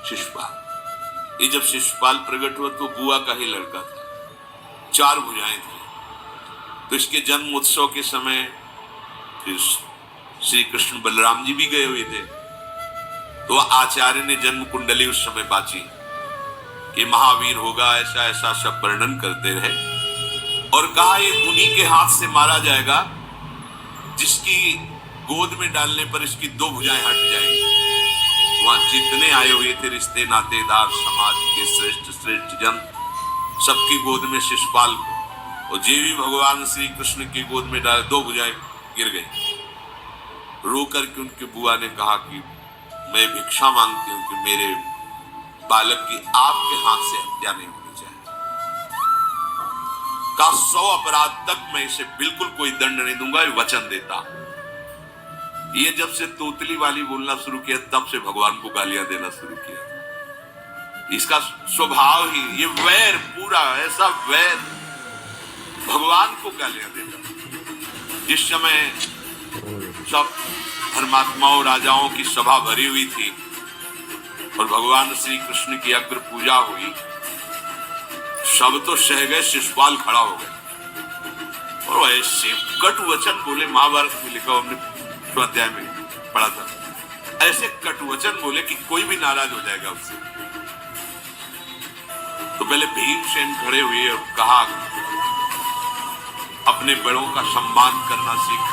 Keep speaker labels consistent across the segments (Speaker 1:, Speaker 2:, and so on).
Speaker 1: शिशुपाल। ये जब शिशुपाल प्रकट हुआ तो बुआ का ही लड़का था, 4 भुजाएं थी। तो इसके जन्म उत्सव के समय फिर श्री कृष्ण बलराम जी भी गए हुए थे। तो आचार्य ने जन्म कुंडली उस समय बाची कि महावीर होगा, ऐसा ऐसा सब वर्णन करते रहे और कहा ये उन्हीं के हाथ से मारा जाएगा जिसकी गोद में डालने पर इसकी 2 भुजाएं हट जाएंगी। वहां जितने आए हुए थे रिश्ते नातेदार, समाज के श्रेष्ठ श्रेष्ठ जन, सबकी गोद में शिशुपाल को, और जे भी भगवान श्री कृष्ण की गोद में डाले 2 भुजाएं गिर गई। रो करके उनकी बुआ ने कहा कि मैं भिक्षा मांगती हूं कि मेरे बालक की आपके हाथ से हत्या नहीं होनी चाहिए। का 100 अपराध तक मैं इसे बिल्कुल कोई दंड नहीं दूंगा, ये वचन देता। ये जब से तोतली वाली बोलना शुरू किया तब से भगवान को गालियां देना शुरू किया। इसका स्वभाव ही ये वैर, पूरा ऐसा वैर, भगवान को गालियां देता। जिस समय सब धर्मात्माओं राजाओं की सभा भरी हुई थी और भगवान श्री कृष्ण की अग्र पूजा हुई, सब तो सह गए, शिशुपाल खड़ा हो गए और ऐसे कटु वचन बोले। महाभारत में लिखा, हमने अध्याय में पढ़ा था, ऐसे कटु वचन बोले कि कोई भी नाराज हो जाएगा उससे। तो पहले भीमसेन खड़े हुए और कहा अपने बड़ों का सम्मान करना सीख,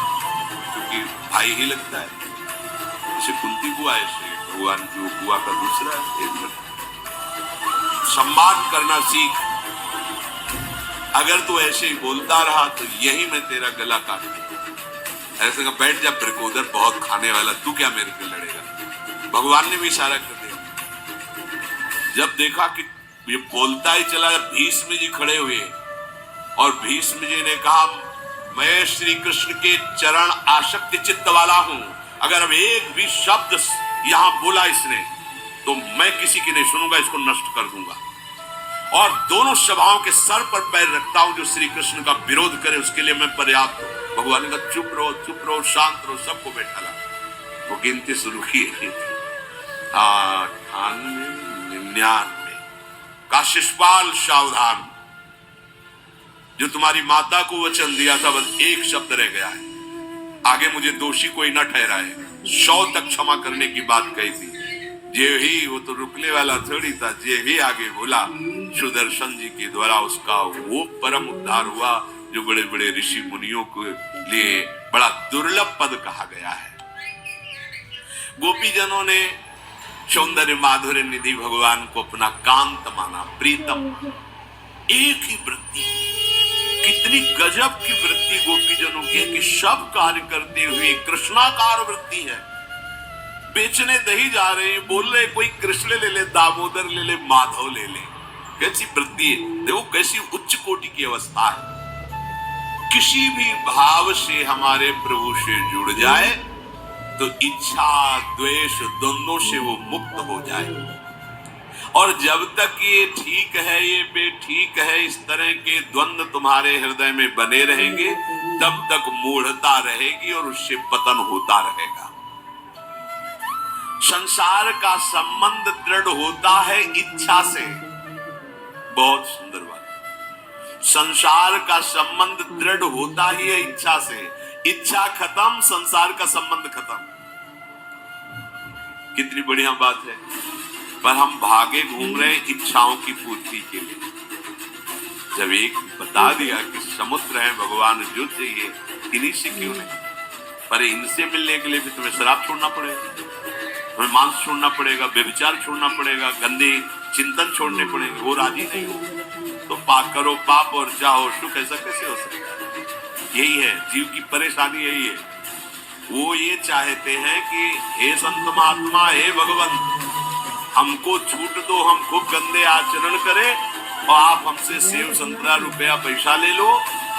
Speaker 1: क्योंकि भाई ही लगता है। जैसे कुंती बुआ, ऐसे भगवान की बुआ का दूसरा है, सम्मान करना सीख। अगर तू ऐसे ही बोलता रहा तो यही मैं तेरा गला काट दूंगा। ऐसे कहा बैठ जा ब्रिकोदर, बहुत खाने वाला, तू क्या मेरे से लड़ेगा। भगवान ने भी इशारा कर दिया। जब देखा कि ये बोलता ही चला, भीष्म जी खड़े हुए और भीष्म जी ने कहा मैं श्री कृष्ण के चरण आसक्त चित्त वाला हूं, अगर अब एक भी शब्द यहां बोला इसने तो मैं किसी की नहीं सुनूंगा, इसको नष्ट कर दूंगा। और दोनों सभाओं के सर पर पैर रखता हूं, जो श्री कृष्ण का विरोध करे उसके लिए मैं पर्याप्त हूं। भगवान ने कहा चुप रहो, शांत रहो, सबको बैठा ला। वो गिनती शुरू की 98, 99 का शिशुपाल सावधान, जो तुम्हारी माता को वचन दिया था बस एक शब्द रह गया है, आगे मुझे दोषी कोई न ठहराए। 100 तक क्षमा करने की बात कही थी। जे ही, वो तो रुकने वाला थोड़ी था, जे ही आगे बोला सुदर्शन जी के द्वारा उसका वो परम उद्धार हुआ जो बड़े बड़े ऋषि मुनियों के लिए बड़ा दुर्लभ पद कहा गया है। गोपीजनों ने सौंदर्य माधुर्य निधि भगवान को अपना कांत माना, प्रीतम। एक ही वृत्ति, कितनी गजब की वृत्ति गोपीजनों की है कि सब कार्य करते हुए कृष्णाकार वृत्ति है। बेचने दही जा रहे हैं, बोल रहे कोई कृष्ण ले ले, दामोदर ले ले, माधव ले ले। कैसी वृत्ति है, देखो कैसी उच्च कोटि की अवस्था है। किसी भी भाव से हमारे प्रभु से जुड़ जाए तो इच्छा द्वेष दोनों से वो मुक्त हो जाए। और जब तक ये ठीक है ये बेठीक है, इस तरह के द्वंद्व तुम्हारे हृदय में बने रहेंगे, तब तक मूढ़ता रहेगी और उससे पतन होता रहेगा। संसार का संबंध दृढ़ होता है इच्छा से। बहुत सुंदर बात। संसार का संबंध दृढ़ होता ही है इच्छा से। इच्छा खत्म, संसार का संबंध खत्म। कितनी बढ़िया बात है। पर हम भागे घूम रहे हैं इच्छाओं की पूर्ति के लिए। जब एक बता दिया कि समुद्र है भगवान, जो चाहिए इन्हीं से क्यों नहीं, पर इनसे मिलने के लिए भी तुम्हें शराब छोड़ना पड़ेगा, तुम्हें मांस छोड़ना पड़ेगा, व्यभिचार छोड़ना पड़ेगा, गंदे चिंतन छोड़ने पड़ेंगे। वो राजी नहीं हो तो करो पाप और चाहो सुख। ऐसा कैसे हो सकता है? यही है जीव की परेशानी, यही है। वो ये चाहते हैं कि हे संत महात्मा, हे भगवान, हमको छूट दो, हम खूब गंदे आचरण करें और आप हमसे सेव संतरा रुपया पैसा ले लो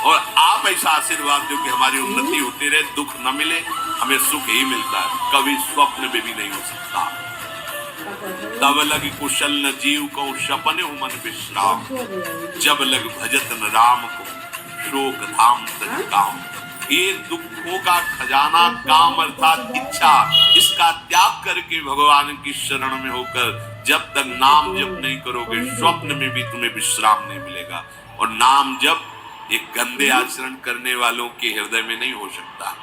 Speaker 1: और आप ऐसा आशीर्वाद दो कि हमारी उन्नति होती रहे, दुख न मिले, हमें सुख ही मिलता है। कभी स्वप्न में भी नहीं हो सकता। तब लग कुशल न जीव को सपने मन विश्राम, जब लग भजत न राम को शोक धाम तज काम। ये दुखों का खजाना काम अर्थात इच्छा, इसका त्याग करके भगवान की शरण में होकर जब तक नाम जप नहीं करोगे स्वप्न में भी तुम्हें विश्राम नहीं मिलेगा। और नाम जप एक गंदे आचरण करने वालों के हृदय में नहीं हो सकता।